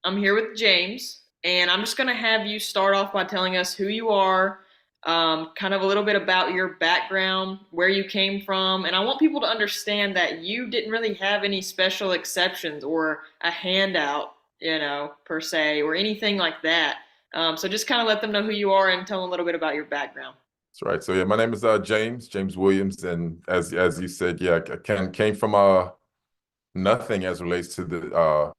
I'm here with James, and I'm just going to have you start off by telling us who you are, kind of a little bit about your background, where you came from, and I want people to understand that you didn't really have any special exceptions or a handout, per se, or anything like that. So just kind of let them know who you are and tell them a little bit about your background. That's right. So yeah, my name is James Williams, and as you said, yeah, came from nothing as relates to the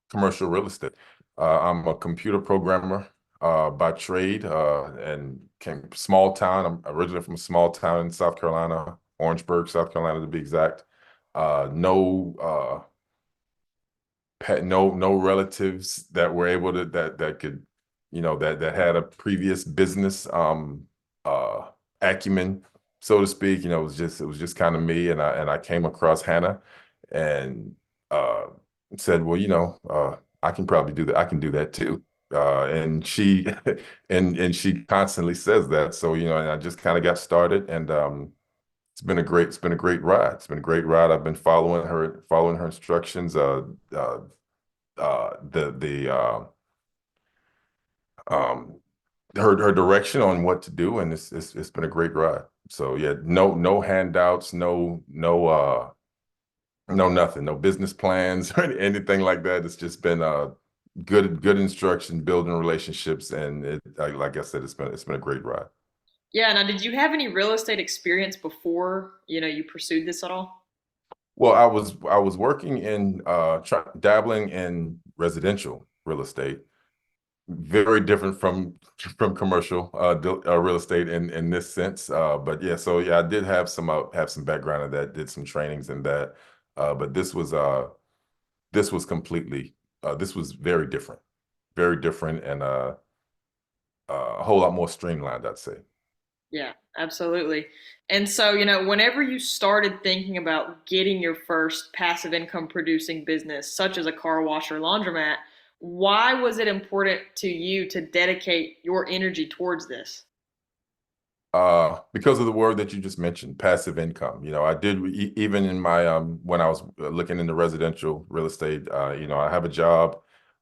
commercial real estate. I'm a computer programmer by trade, and came small town. I'm originally from a small town in South Carolina, Orangeburg, South Carolina to be exact. No pet, no relatives that were able to that could, that had a previous business acumen, so to speak. It was just kind of me, and I came across Hannah and uh said, well, I can probably do that. I can do that too. And she and she constantly says that. So, and I just kind of got started, and it's been a great ride. It's been a great ride. I've been following her instructions. The um her direction on what to do, and it's been a great ride. So yeah, no handouts, no nothing, no business plans or anything like that. It's just been good instruction, building relationships, and like I said, it's been a great ride. Yeah, now did you have any real estate experience before, you pursued this at all? Well, I was working in dabbling in residential real estate, very different from commercial real estate in this sense. But yeah, so yeah, I did have some background in that, did some trainings in that. But this was very different, and a whole lot more streamlined, I'd say. Yeah, absolutely. And so, whenever you started thinking about getting your first passive income producing business, such as a car wash or laundromat, why was it important to you to dedicate your energy towards this? Because of the word that you just mentioned, passive income. I did even in my when I was looking into residential real estate. I have a job,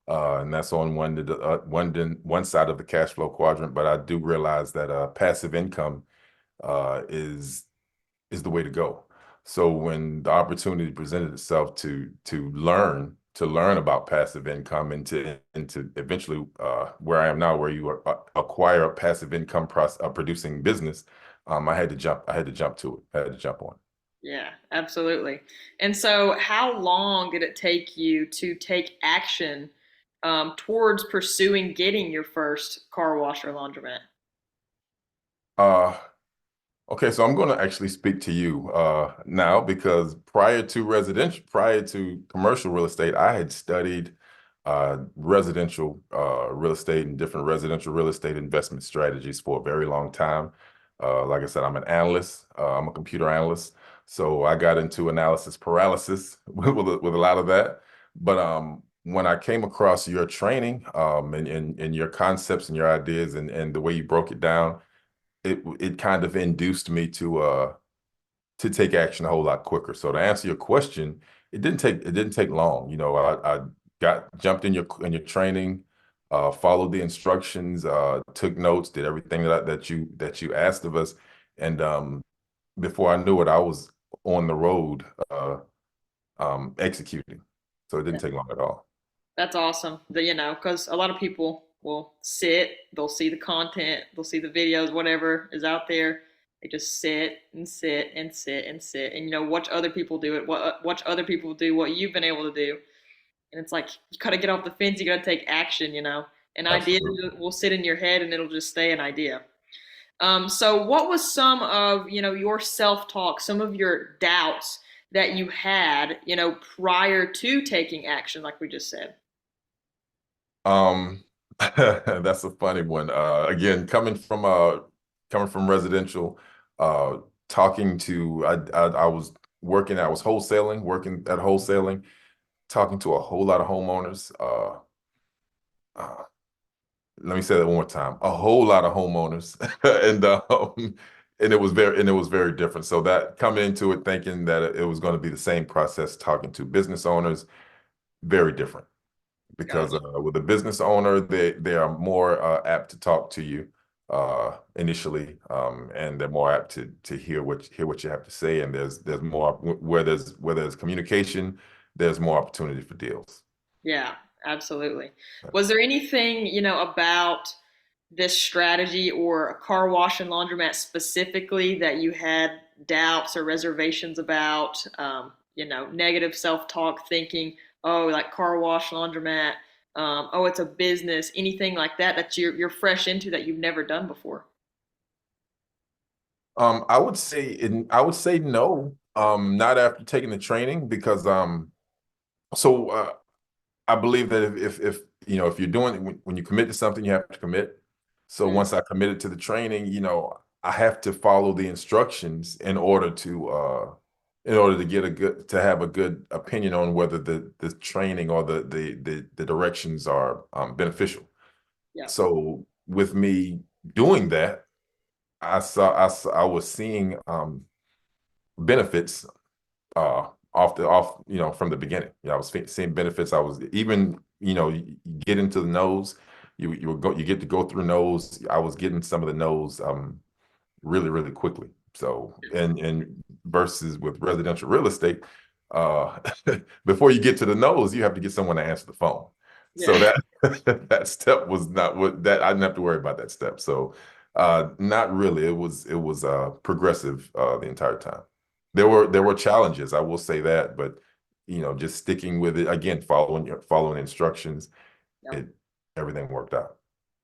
and that's on one side of the cash flow quadrant. But I do realize that passive income is the way to go. So when the opportunity presented itself to learn about passive income, and to eventually where I am now, where you acquire a passive income producing business, I had to jump. I had to jump to it. I had to jump on. Yeah, absolutely. And so, how long did it take you to take action towards pursuing getting your first car wash or laundromat? Uh, okay, so I'm going to actually speak to you now, because prior to commercial real estate, I had studied residential real estate and different residential real estate investment strategies for a very long time. Like I said, I'm an analyst. I'm a computer analyst, so I got into analysis paralysis with a lot of that. But when I came across your training, and your concepts and your ideas, and the way you broke it down, it kind of induced me to take action a whole lot quicker. So to answer your question, it didn't take long. I got jumped in your training, followed the instructions, took notes, did everything that you asked of us, and before I knew it, I was on the road executing. So it didn't take long at all. That's awesome. Because a lot of people will sit, they'll see the content, they'll see the videos, whatever is out there. They just sit and sit and sit and sit, and watch other people do it. Watch other people do what you've been able to do, and it's like you gotta get off the fence. You gotta take action. An idea Absolutely. will sit in your head, and it'll just stay an idea. So what was some of, your self-talk, some of your doubts that you had, prior to taking action, like we just said? That's a funny one. Again, coming from residential, uh, talking to I was working, I was wholesaling, working at wholesaling, talking to a whole lot of homeowners. Uh, Let me say that one more time. A whole lot of homeowners, and it was very different. So that coming into it thinking that it was going to be the same process talking to business owners, very different. because Gotcha. with a business owner, they are more apt to talk to you initially, and they're more apt to hear what you have to say. And there's more where there's communication, there's more opportunity for deals. Yeah, absolutely. Was there anything, about this strategy or a car wash and laundromat specifically that you had doubts or reservations about? Negative self-talk, thinking, oh, like car wash, laundromat, oh, it's a business, anything like that that you're fresh into that you've never done before? I would say no, not after taking the training because so I believe that if you know if you're doing when you commit to something, you have to commit. So Mm, once I committed to the training, I have to follow the instructions in order to get a good to have a good opinion on whether the training or the directions are beneficial. yeah, So with me doing that, I was seeing benefits from the beginning. I was seeing benefits. I was even you get into the nose, you get to go through nose. I was getting some of the nose really really quickly. So and versus with residential real estate, uh, before you get to the nose, you have to get someone to answer the phone. So yeah, that that step was not what that I didn't have to worry about that step. So not really. It was progressive the entire time. There were challenges, I will say that, but just sticking with it again, following instructions, yeah. it everything worked out.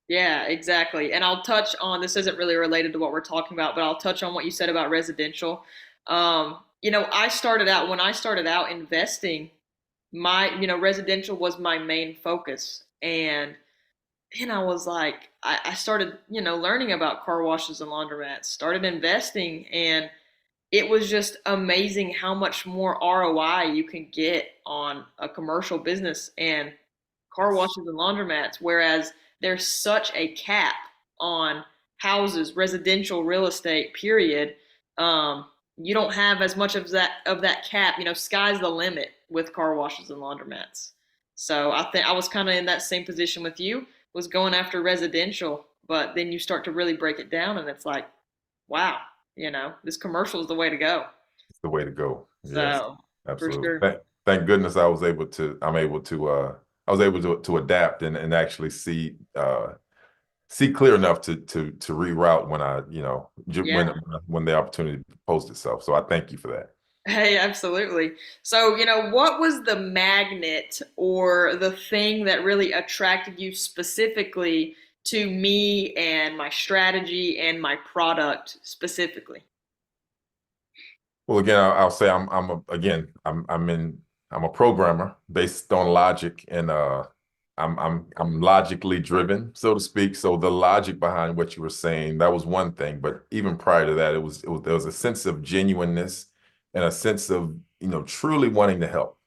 Yeah, exactly. And I'll touch on this isn't really related to what we're talking about, but I'll touch on what you said about residential. I started out when I started out investing, residential was my main focus. And then I was like, I started, learning about car washes and laundromats, started investing, and it was just amazing how much more ROI you can get on a commercial business and car washes and laundromats, whereas there's such a cap on houses, residential real estate, period. Um, you don't have as much of that cap. Sky's the limit with car washes and laundromats. So I think I was kind of in that same position with you, was going after residential, but then you start to really break it down, and it's like, wow, this commercial is the way to go. It's the way to go. Yes, So for absolutely. sure. Thank goodness I was able to adapt and actually see clear enough to reroute when Yeah. when the opportunity posed itself. So I thank you for that. Hey, absolutely. So, what was the magnet or the thing that really attracted you specifically to me and my strategy and my product specifically? Well, again, I'll say I'm a programmer based on logic, and I'm logically driven, so to speak. So the logic behind what you were saying, that was one thing, but even prior to that, there was a sense of genuineness and a sense of truly wanting to help.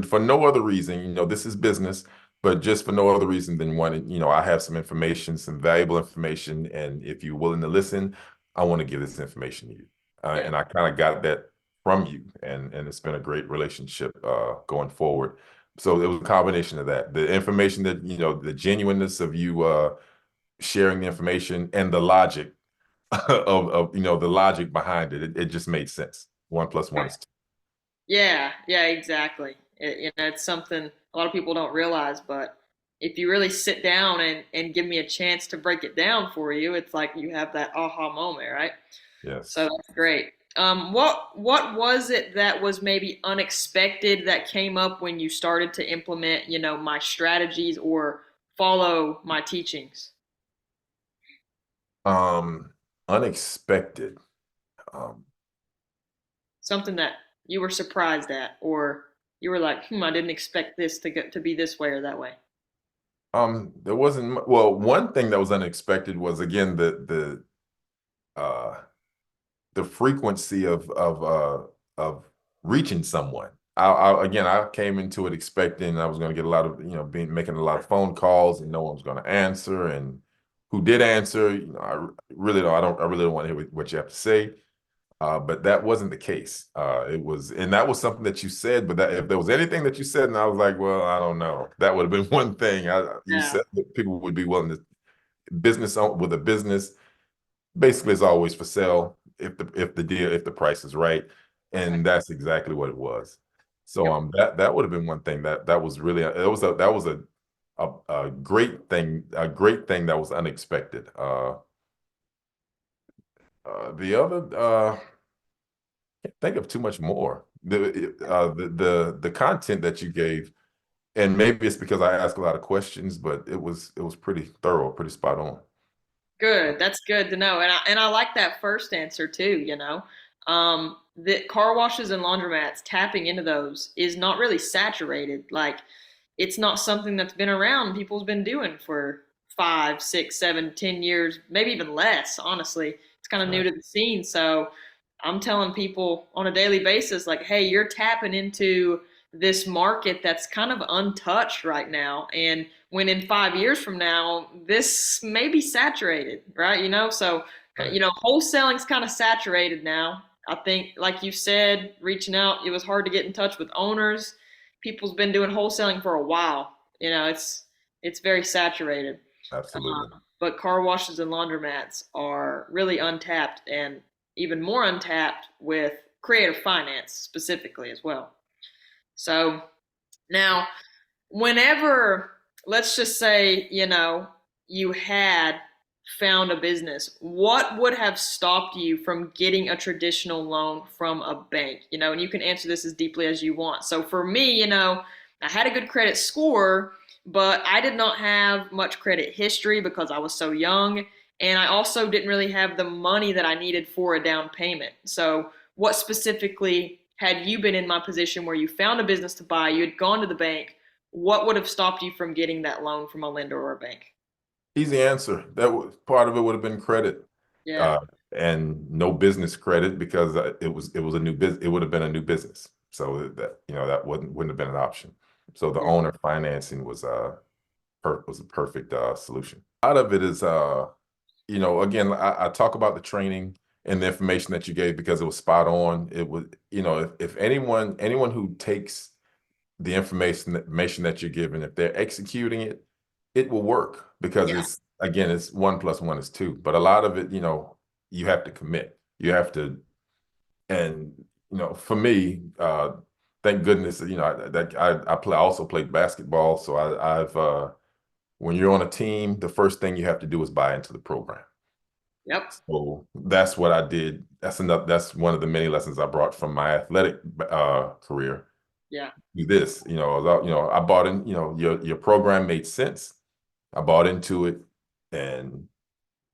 For no other reason. This is business, but just for no other reason than wanting. I have some information, some valuable information, and if you're willing to listen, I want to give this information to you. Yeah. And I kind of got that from you, and it's been a great relationship going forward. So it was a combination of that, the information that the genuineness of you sharing the information and the logic of the logic behind it. It just made sense. One plus one Right. is two. Yeah, yeah, exactly. It's something a lot of people don't realize, but if you really sit down and give me a chance to break it down for you, it's like you have that aha moment, right? So Yes. that's great. What was it that was maybe unexpected that came up when you started to implement, my strategies or follow my teachings? Um, Unexpected. Um, Something that you were surprised at, or you were like, I didn't expect this to be this way or that way. there wasn't well, one thing that was unexpected was again uh the frequency of reaching someone. Again, I came into it expecting I was going to get a lot of being making a lot of phone calls and no one was going to answer, and who did answer, I really don't want to hear what you have to say. But that wasn't the case. And that was something that you said, but that if there was anything that you said, and I was like, well, I don't know, that would have been one thing. You Yeah, said that people would be willing to with a business basically is always for sale if the price is right, and exactly. that's exactly what it was. So Yep. that would have been one thing that was really that was a great thing that was unexpected. The other can't think of too much more. The content that you gave, and maybe it's because I ask a lot of questions, but it was pretty thorough, pretty spot on. Good. That's good to know. And I like that first answer too, you know. The car washes and laundromats, tapping into those is not really saturated. Like it's not something that's been around, people's been doing for 5, 6, 7, 10 years, maybe even less, honestly. It's kind That's of new right. to the scene. So I'm telling people on a daily basis, like, hey, you're tapping into this market that's kind of untouched right now. And when in 5 years from now, this may be saturated, right? You know, so Right. wholesaling's kind of saturated now. I think, like you said, reaching out, it was hard to get in touch with owners. People's been doing wholesaling for a while. You know, it's very saturated. Absolutely. But car washes and laundromats are really untapped and even more untapped with creative finance specifically as well. So now, whenever, let's just say, you had found a business, what would have stopped you from getting a traditional loan from a bank? And you can answer this as deeply as you want. So for me, I had a good credit score, but I did not have much credit history because I was so young. And I also didn't really have the money that I needed for a down payment. So, what specifically, had you been in my position where you found a business to buy, you had gone to the bank, what would have stopped you from getting that loan from a lender or a bank? Easy answer. That was part of it would have been credit, Yeah, uh, and no business credit because it was a new business. It would have been a new business, so that wouldn't have been an option. So the yeah, owner financing was a perfect solution. A lot of it is again, I talk about the training and the information that you gave because it was spot on. It was if anyone who takes the information that you're given, if they're executing it, it will work because yeah, it's 1 + 1 is 2. But a lot of it, you have to commit. You have to, and for me, thank goodness, that I also played basketball, so I've when you're on a team, the first thing you have to do is buy into the program. yep, So that's what I did. That's one of the many lessons I brought from my athletic career. yeah, Do this, I bought in, your program made sense. I bought into it, and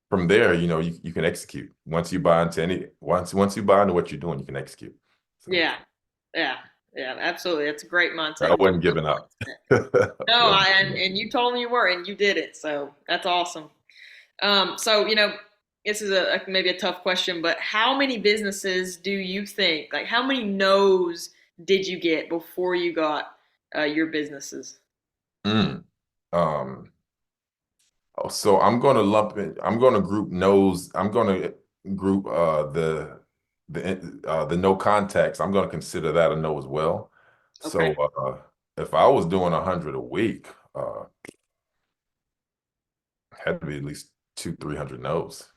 from there, you can execute. Once you buy into what you're doing, you can execute. So yeah, yeah, yeah, absolutely. That's a great I mindset. wasn't giving up. No, Wasn't giving up. and you told me you were, and you did it. So that's awesome. So this is maybe a tough question, but how many businesses do you think, like, how many no's did you get before you got your businesses? Mm. Um, so I'm going to lump it. I'm going to group no's. I'm going to group the no contacts. I'm going to consider that a no as well. Okay, So if I was doing 100 a week, had to be at least 200-300 no's.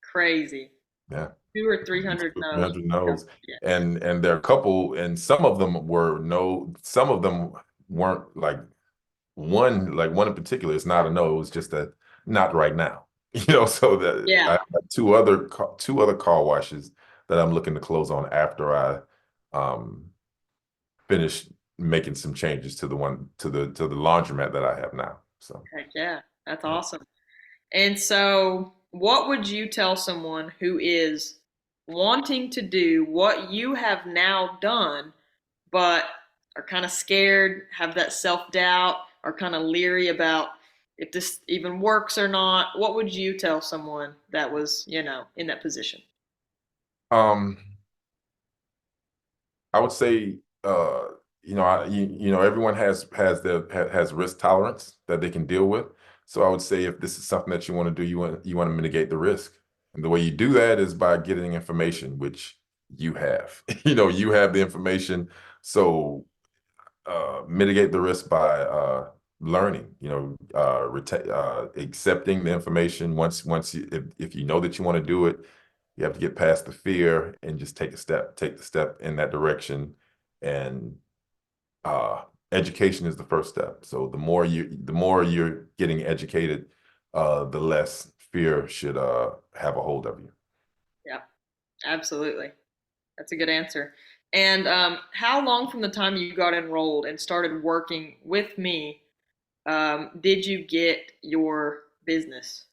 crazy. Yeah, Two or three at least hundred no's. 300 no's. Yeah, And there are a couple, and some of them were no. Some of them weren't like one in particular. It's not a no. It was just that not right now. So that I yeah, have two other car washes that I'm looking to close on after I um finish making some changes to the laundromat that I have now. So heck yeah, that's yeah. awesome. And so, what would you tell someone who is wanting to do what you have now done, but are kind of scared, have that self doubt, are kind of leery about if this even works or not? What would you tell someone that was, in that position? Um, I would say, everyone has risk tolerance that they can deal with. So I would say if this is something that you want to do, you want to mitigate the risk. And the way you do that is by getting information, which you have. You have the information. So mitigate the risk by learning, accepting the information. Once if you know that you want to do it, you have to get past the fear and just take the step in that direction. And uh, education is the first step. So the more you're getting educated, the less fear should have a hold of you. Yeah, absolutely. That's a good answer. And how long from the time you got enrolled and started working with me did you get your business?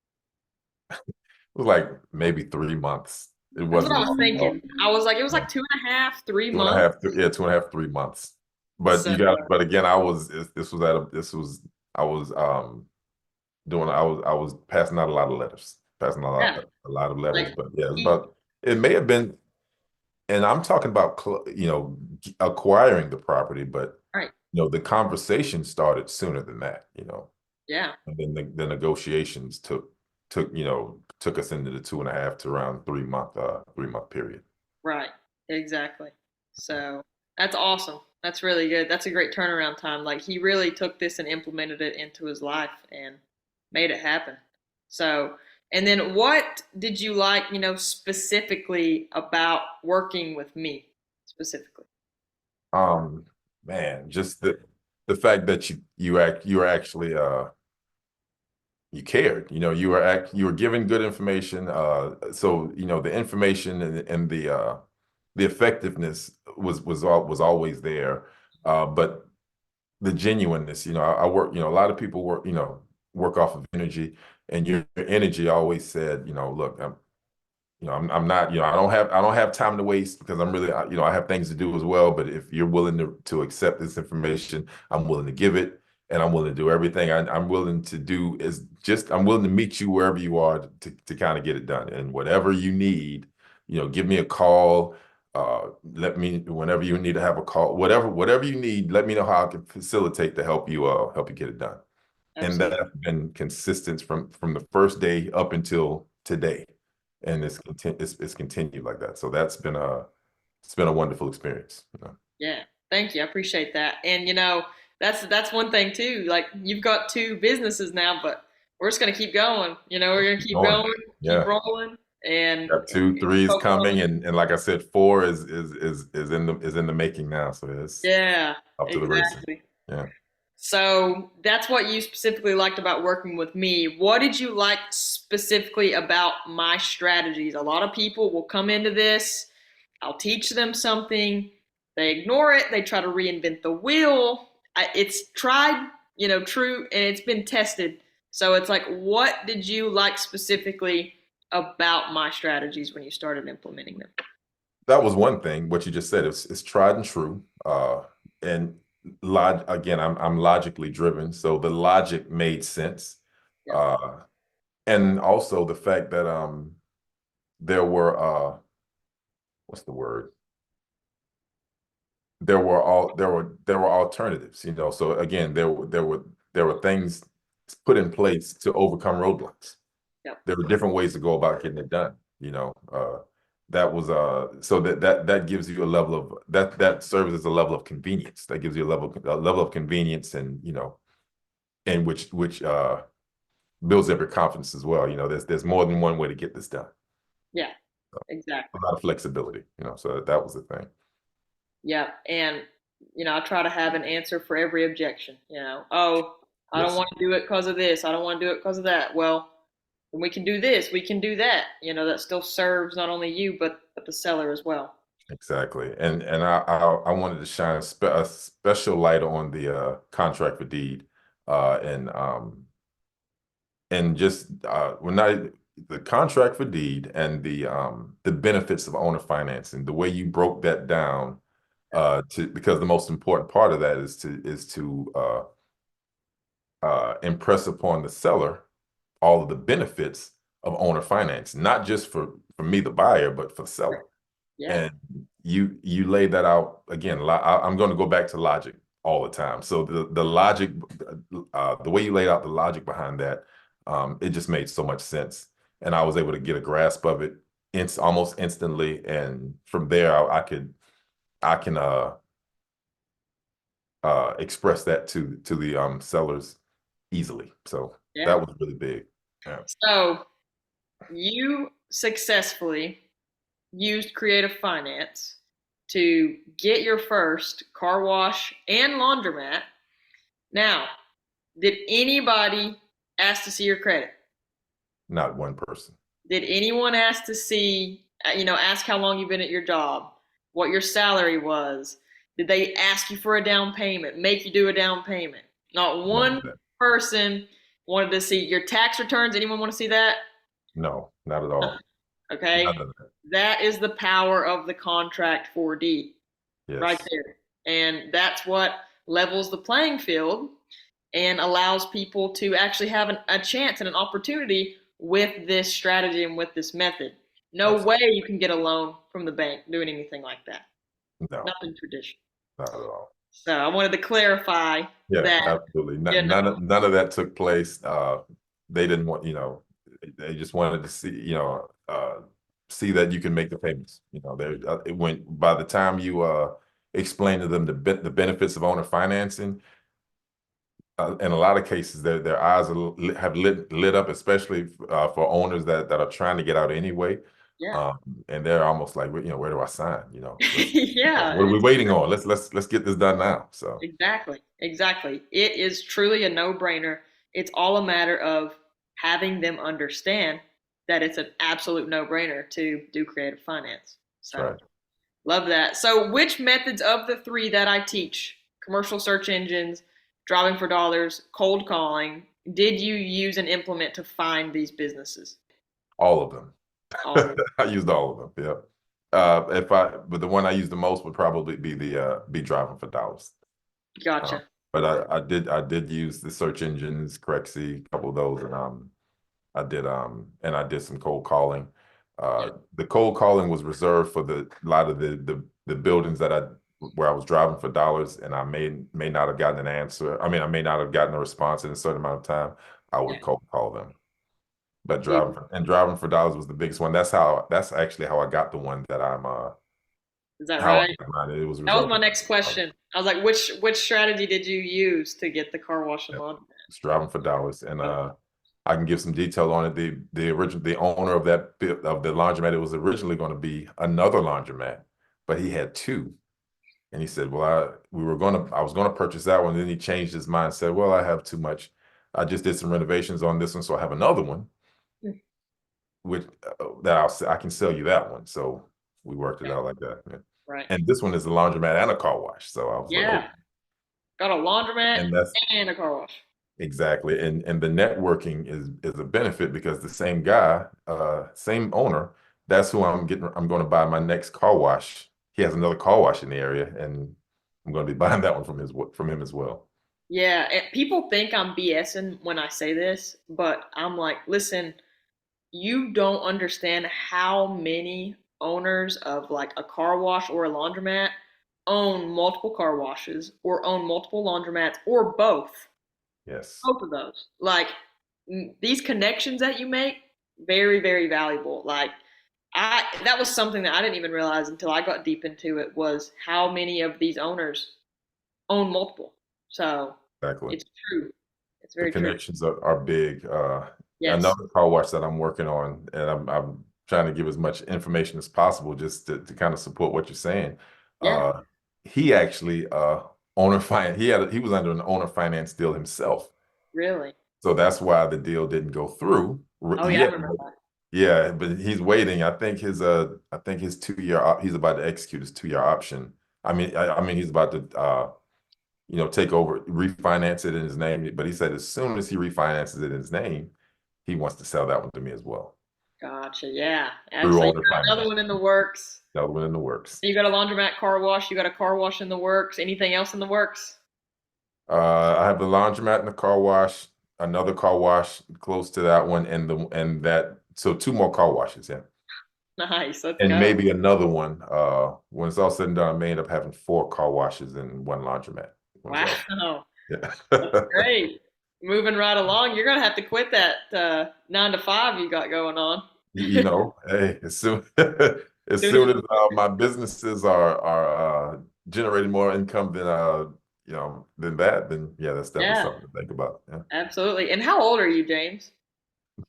It was like maybe 3 months. It That's what I wasn't was long at all. thinking. I was like, it was Yeah. like 2.5, three Two and a months. half, yeah, 2.5, 3 months. But So but again, I was I was passing out a lot of letters, passing yeah, a lot of letters. like But yeah, he, it may have been, and I'm talking about, acquiring the property, but, right. the conversation started sooner than that, Yeah, and then the negotiations took us into the 2.5 to around 3 month period. right. Exactly. So that's awesome. That's really good. That's a great turnaround time. Like he really took this and implemented it into his life and made it happen. So, and then what did you like, specifically about working with me specifically? Um, Man, just the fact that you were actually you cared. You were given good information. So the information and the effectiveness was always there. But the genuineness, I work, a lot of people work off of energy, and your energy always said, look, I'm not, I don't have time to waste because I'm really, I have things to do as well. But if you're willing to accept this information, I'm willing to give it, and I'm willing to do everything I'm willing to do I'm willing to meet you wherever you are to kind of get it done. And whatever you need, give me a call. Let me, whenever you need to have a call, whatever you need, let me know how I can facilitate to help you get it done. And Absolutely. that's been consistent from the first day up until today, and it's continued like that. So it's been a wonderful experience. Yeah. Thank you. I appreciate that. And that's one thing too. Like you've got two businesses now, but we're just gonna keep going. We're gonna Keep keep going. going, keep Yeah, rolling, and got two, three is focus on coming, the and like I said, four is in the making now. So it's yeah, up to the races. exactly. Yeah. So that's what you specifically liked about working with me. What did you like specifically about my strategies? A lot of people will come into this, I'll teach them something, they ignore it, they try to reinvent the wheel. It's tried, true, and it's been tested. So it's like, what did you like specifically about my strategies when you started implementing them? That was one thing. What you just said, it's tried and true. And again, I'm logically driven, so the logic made sense. Yep. Uh, and also the fact that there were what's the word? There were alternatives. So again, there were things put in place to overcome roadblocks. Yep. There were different ways to go about getting it done. That was so that gives you a level of that serves as a level of convenience. That gives you a level of convenience, and and which builds up your confidence as well. There's more than one way to get this done. Yeah, A exactly. lot of flexibility. So that was the thing. Yeah, and I try to have an answer for every objection. Oh, I don't Yes, want to do it because of this. I don't want to do it because of that. Well, when we can do this, we can do that. That still serves not only you but the seller as well. exactly. And I wanted to shine a special light on the contract for deed, and just when I the contract for deed and the benefits of owner financing, the way you broke that down, to because the most important part of that is to impress upon the seller all of the benefits of owner finance, not just for me, the buyer, but for the seller. Yeah, And you laid that out again. I'm going to go back to logic all the time. So the logic, the way you laid out the logic behind that, it just made so much sense. and I was able to get a grasp of it almost instantly. And from there, I can express that to the sellers easily. So Yeah. that was really big. Yeah. So you successfully used creative finance to get your first car wash and laundromat. Now, did anybody ask to see your credit? Not one person. Did anyone ask to see, ask how long you've been at your job, what your salary was? Did they ask you for a down payment, make you do a down payment? Not None of one that. person wanted to see your tax returns. Anyone want to see that? No, not at all. Okay. None of that. That is the power of the contract 4D right Yes, there. And that's what levels the playing field and allows people to actually have a chance and an opportunity with this strategy and with this method. No way absolutely. you can get a loan from the bank doing anything like that. No, Nothing traditional. not at all. So I wanted to clarify Yeah, that, absolutely. you know, None of that took place. They didn't want, they just wanted to see, see that you can make the payments. It went by the time you explain to them the benefits of owner financing. In a lot of cases, their eyes have lit up, especially for owners that are trying to get out anyway. yeah. Um, and they're almost like, where do I sign? Yeah, What are we it's waiting on? Let's get this done now. So exactly, exactly. It is truly a no-brainer. It's all a matter of having them understand that it's an absolute no-brainer to do creative finance. that's So right. love that. So which methods of the three that I teach, commercial search engines, driving for dollars, cold calling, did you use and implement to find these businesses? All of them. All of them. I used all of them. Yeah. But the one I used the most would probably be be driving for dollars. Uh, Gotcha. but Okay. I did use the search engines, Crexy, a couple of those, and I did some cold calling. Yeah. The cold calling was reserved for a lot of the buildings where I was driving for dollars, and I may not have gotten an answer. I mean, I may not have gotten a response in a certain amount of time. I Yeah. would cold call them. But You, driving for dollars was the biggest one. That's actually how I got the one that I'm is that how I right? got mine. It was a That was result my of next question. I was like, which strategy did you use to get the car wash and yeah, laundry? it's driving for dollars. And Oh, I can give some detail on it. The owner of of the laundromat, it was originally going to be another laundromat, but he had two. And he said, "Well, I was gonna purchase that one." Then he changed his mind and said, "Well, I have too much. I just did some renovations on this one, so I have another one, hmm, which I can sell you that one." So we worked it okay. out like that. Yeah. Right. And this one is a laundromat and a car wash. So I was like, "Oh," Yeah. Got a laundromat and that's and a car wash. exactly. And the networking is a benefit because the same guy, same owner, that's who I'm going to buy my next car wash. He has another car wash in the area, and I'm going to be buying that one from him as well. Yeah. People think I'm BSing when I say this, but I'm like, listen, you don't understand how many owners of like a car wash or a laundromat own multiple car washes or own multiple laundromats or both. Yes, Both of those. Like these connections that you make, very, very valuable. Like that was something that I didn't even realize until I got deep into it was how many of these owners own multiple. So exactly. it's true. It's The very true. connections are big. Yes. Another car wash that I'm working on, and I'm trying to give as much information as possible just to kind of support what you're saying. Yeah. Uh, he actually owner finance. He was under an owner finance deal himself, Really. so that's why the deal didn't go through Oh yeah, I yet. remember that. Yeah, but he's waiting. I think his 2 year he's about to execute his 2 year option. I mean he's about to take over, refinance it in his name. But he said as soon as he refinances it in his name, he wants to sell that one to me as well Gotcha. Yeah. through Absolutely. owner You got another finance. one in the works. That one in the works. You got a laundromat car wash. You got a car wash in the works. Anything else in the works? I have the laundromat and the car wash, another car wash close to that one, so two more car washes, yeah. Nice. Let's And go. maybe another one. When it's all said and done, I may end up having four car washes and one laundromat when it's all Wow. yeah. That's great. moving right along. You're gonna have to quit that 9 to 5 you got going on. You know, hey, as soon as Soon as soon as my businesses are generating more income than than that, then yeah, that's definitely yeah, something to think about. Yeah. absolutely. And how old are you, James?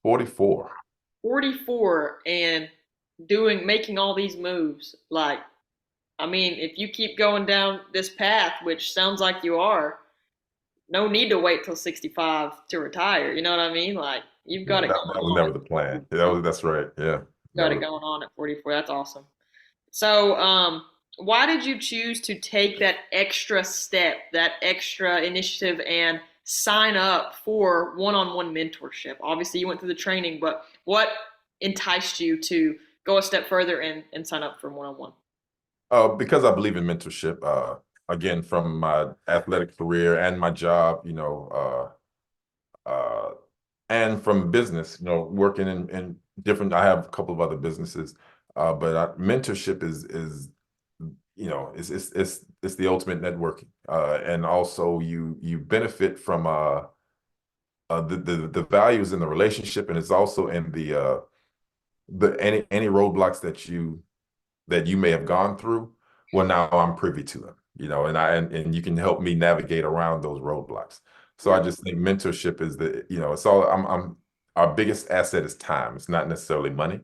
44. 44 and making all these moves. Like, I mean, if you keep going down this path, which sounds like you are, no need to wait till 65 to retire. You know what I mean? Like, you've got it That going was on. never the plan. That's right. Yeah, Got never it the going on at 44. That's awesome. So, why did you choose to take that extra step, that extra initiative, and sign up for one-on-one mentorship? Obviously, you went through the training, but what enticed you to go a step further and sign up for one-on-one? Because I believe in mentorship. Again, from my athletic career and my job, and from business, working in different. I have a couple of other businesses, but mentorship is it's the ultimate networking, and also you benefit from the values in the relationship, and it's also in the any roadblocks that you may have gone through. Well, now I'm privy to them, and you can help me navigate around those roadblocks. So I Yep. just think mentorship is it's all I'm our biggest asset is time. It's not necessarily money.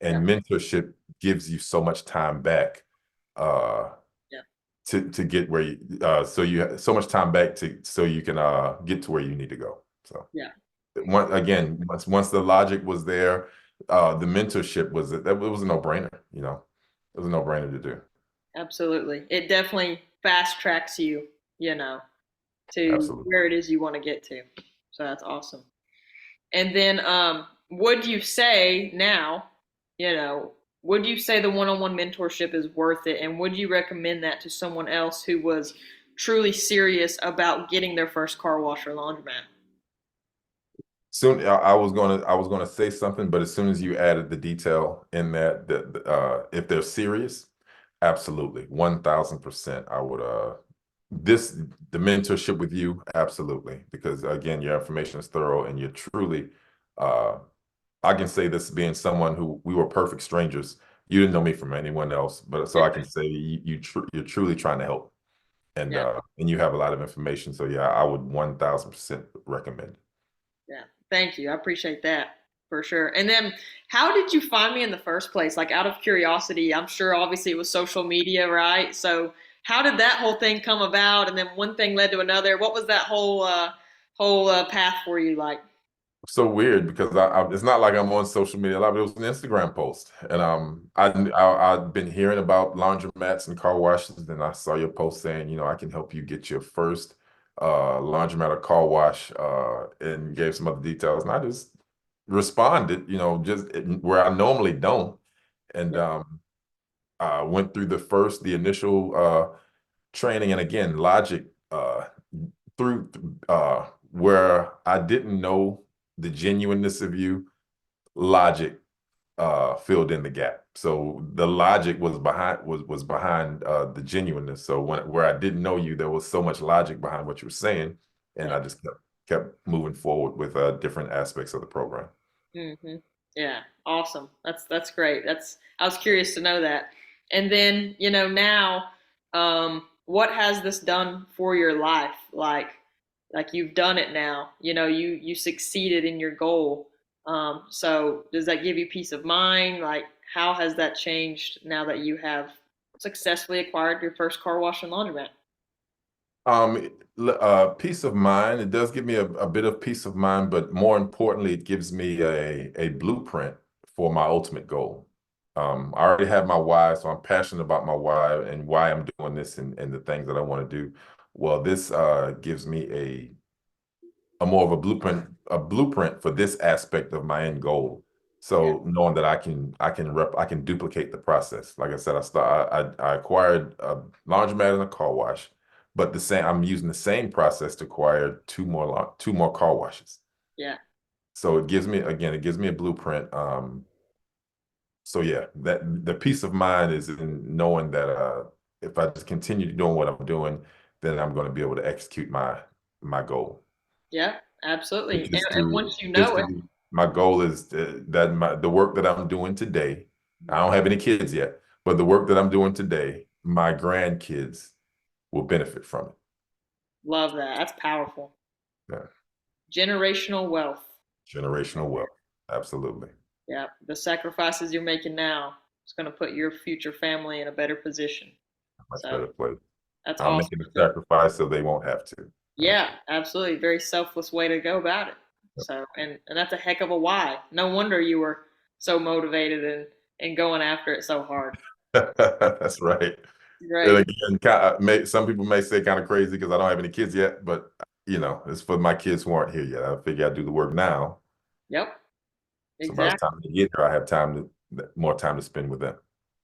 Yep. And mentorship gives you so much time back uh Yep. to get where you so you have so much time back to so you can get to where you need to go. So Yeah. again, once the logic was there, the mentorship it was a no-brainer, It was a no-brainer to do. Absolutely. It definitely fast tracks you, you know, to Absolutely. where it is you want to get to. So that's awesome. And then, would you say now, you know, would you say the one-on-one mentorship is worth it? And would you recommend that to someone else who was truly serious about getting their first car wash or laundromat? Soon, I was gonna say something, but as soon as you added the detail in that if they're serious, absolutely, 1,000%, I would this the mentorship with you, absolutely, because again, your information is thorough and you're truly uh I can say this being someone who we were perfect strangers. You didn't know me from anyone else, but so I can say you're truly trying to help, Yeah, and you have a lot of information. So yeah, I would 1,000% recommend. yeah. Thank you. I appreciate that for sure. And then, how did you find me in the first place? Like, out of curiosity, I'm sure obviously it was social media, right? So, how did that whole thing come about? And then one thing led to another. What was that whole path for you like? So weird because it's not like I'm on social media a lot, but it was an Instagram post, and I've been hearing about laundromats and car washes, and I saw your post saying, I can help you get your first laundromat or car wash, and gave some other details, and I just responded, where I normally don't, and Yeah, went through the initial training, and again, logic through where I didn't know the genuineness of you, logic filled in the gap. So the logic was behind the genuineness. So where I didn't know you, there was so much logic behind what you were saying, and yeah. I just kept moving forward with different aspects of the program. Hmm. Yeah, awesome. That's great. That's I was curious to know that. And then, now, what has this done for your life? Like you've done it now. You succeeded in your goal. So does that give you peace of mind? Like, how has that changed now that you have successfully acquired your first car wash and laundromat? Peace of mind. It does give me a bit of peace of mind, but more importantly, it gives me a blueprint for my ultimate goal. I already have my why, so I'm passionate about my why and why I'm doing this and the things that I want to do. Well, this gives me a more of a blueprint for this aspect of my end goal. Yeah, So knowing that I can duplicate the process. Like I said, I acquired a laundromat and a car wash, but I'm using the same process to acquire two more car washes. yeah, So it gives me a blueprint. So yeah, that the peace of mind is in knowing that if I just continue doing what I'm doing, then I'm going to be able to execute my goal. yeah. Absolutely. Just And to once you just know to it, be my goal is the work that I'm doing today. I don't have any kids yet, but the work that I'm doing today, my grandkids will benefit from it. love that. That's powerful. Yeah. Generational wealth. Right Generational there. wealth. Absolutely. Yeah. The sacrifices you're making now is going to put your future family in a better position. Much So better place. that's I'm awesome. making a sacrifice so they won't have to. Yeah, absolutely. Very selfless way to go about it. So, and that's a heck of a why. No wonder you were so motivated and going after it so hard. That's right. And Great. again, some people may say kind of crazy because I don't have any kids yet, but it's for my kids who aren't here yet. I figure I do the work now. Yep. So by the Exactly. time they get here, I have more time to spend with them.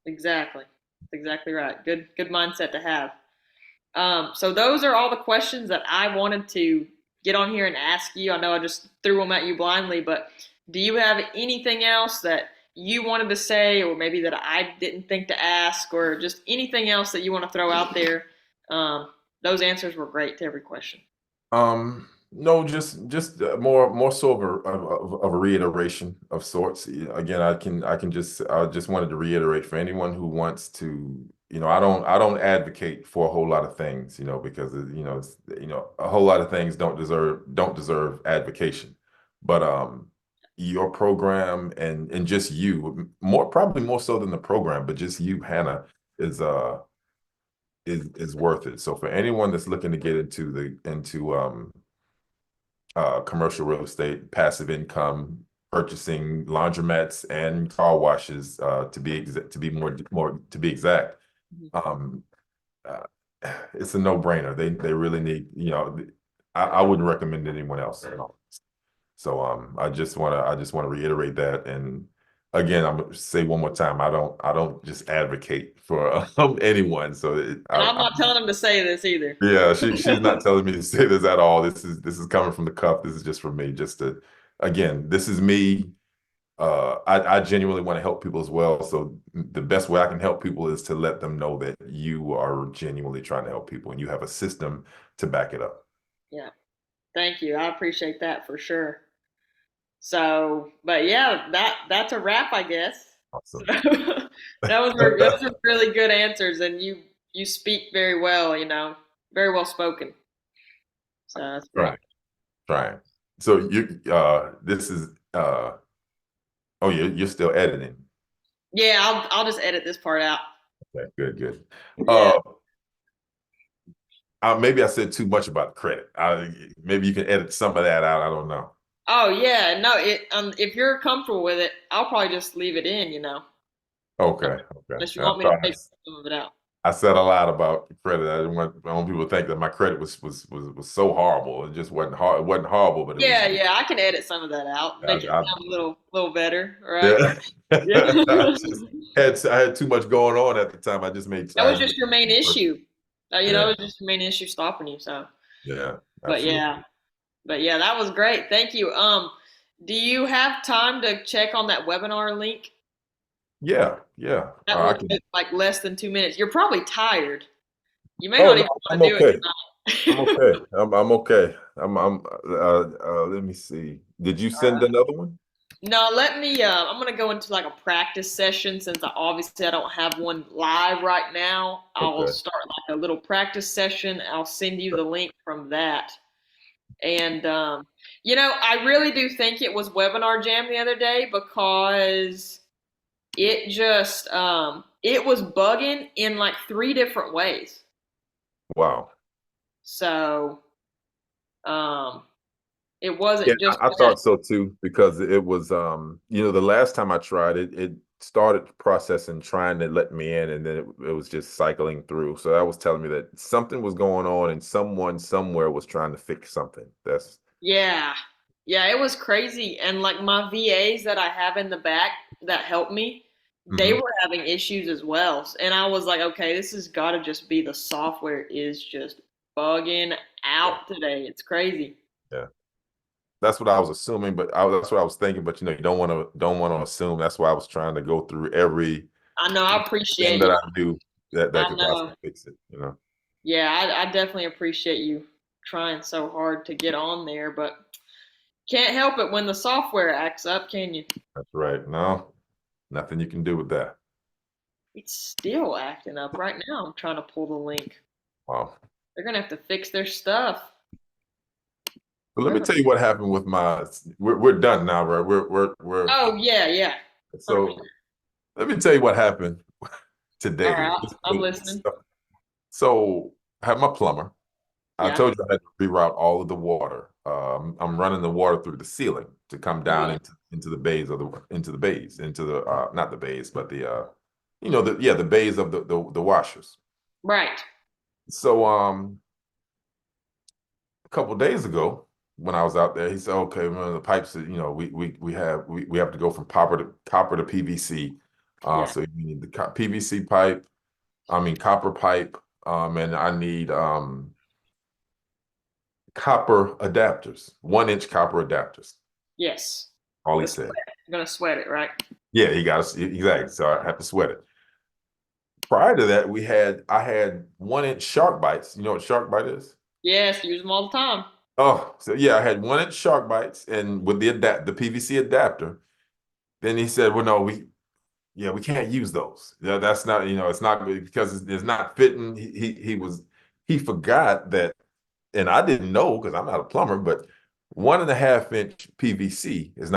Exactly. That's exactly right. Good mindset to have. So those are all the questions that I wanted to get on here and ask you. I know I just threw them at you blindly, but do you have anything else that you wanted to say, or maybe that I didn't think to ask, or just anything else that you want to throw out there? Those answers were great to every question. No, just more so of a reiteration of sorts. Again, I just wanted to reiterate for anyone who wants to, I don't advocate for a whole lot of things, because a whole lot of things don't deserve advocation. But your program and just you, probably more so than the program, but just you, Hannah, is is worth it. So for anyone that's looking to get into commercial real estate, passive income, purchasing laundromats and car washes, to be exact. Mhm. Um, uh, it's a no-brainer. They really need, I wouldn't recommend anyone else at all. So I just want to reiterate that. And again, I'm gonna say one more time, I don't just advocate for anyone. So And I'm not telling them to say this either. yeah, she's not telling me to say this at all. This is coming from the cuff. This is just for me. Just to again, this is me. I genuinely want to help people as well. So the best way I can help people is to let them know that you are genuinely trying to help people and you have a system to back it up. Yeah. Thank you. I appreciate that for sure. So, but yeah, that's a wrap, I guess. So Awesome. those are really good answers, and you speak very well. Very well spoken. So that's great. Trying, trying. So this is oh, you're still editing. Yeah, I'll just edit this part out. Okay, good, good. Yeah. Maybe I said too much about credit. Maybe you can edit some of that out. I don't know. Oh yeah. No. If you're comfortable with it, I'll probably just leave it in. Okay, okay. Unless you want me to take some of it out. I said a lot about credit. I don't want people to think that my credit was so horrible. It just wasn't hard. It wasn't horrible, but it was. Yeah, yeah. I can edit some of that out, I, make it I, sound a little better. Right? yeah. Yeah. I had too much going on at the time. That I was made just your main issue. It yeah, was just your main issue stopping you. So, yeah, but absolutely. yeah, that was great. Thank you. Do you have time to check on that webinar link? Yeah, yeah. That I will can. take like less than 2 minutes. You're probably tired. You may Oh not no, even want I'm to do okay. it I'm tonight. okay. I'm okay. Let me see. Did you send another one? No, let me. I'm gonna go into like a practice session since I don't have one live right now. I'll Okay. start like a little practice session. I'll send you the link from that. And I really do think it was Webinar Jam the other day because it was bugging in like three different ways. Wow. So um, it Yeah, wasn't just I that. thought so too, because it was the last time I tried it, it started processing trying to let me in, and then it was just cycling through. So that was telling me that something was going on and someone somewhere was trying to fix something. That's Yeah. Yeah, it was crazy. And like my VAs that I have in the back that help me, they Mhm. were having issues as well. And I was like, okay, this has got to just be the software is just bugging Yeah. out today. It's crazy. Yeah. That's what I was assuming, but that's what I was thinking. But you don't want to assume. That's why I was trying to go through every I know. I thing appreciate that you. I do that I could know. possibly fix it. Yeah, I definitely appreciate you trying so hard to get on there. But Can't help it when the software acts up, can you? That's right. No, nothing you can do with that. It's still acting up right now. I'm trying to pull the link. Wow. They're gonna have to fix their stuff. But let Where me the? tell you what happened with my. We're done now, right? We're Oh yeah, yeah. 100%. so. Let me tell you what happened All today. right, I'm listening. So I have my plumber. I Yeah. told you I had to reroute all of the water. I'm running the water through the ceiling to come down Yeah. into the bays of the into the bays into the not the bays but the the yeah the bays of the washers. Right. So a couple of days ago when I was out there, he said, "Okay, man, the pipes, we have to go from copper to PVC. Yeah. So you need the PVC pipe, I mean copper pipe, and I need copper adapters, 1 inch copper adapters." Yes. All he The said. sweat. I'm gonna sweat it, right? Yeah, he got us exactly. So I have to sweat it. Prior to that, I had 1 inch shark bites. You know what shark bite is? Yes, use them all the time. Oh, so yeah, I had 1 inch shark bites, and with the PVC adapter. Then he said, "Well, no, we can't use those. Yeah, that's not, it's not good because it's not fitting." He forgot that, and I didn't know because I'm not a plumber, but 1.5 inch PVC is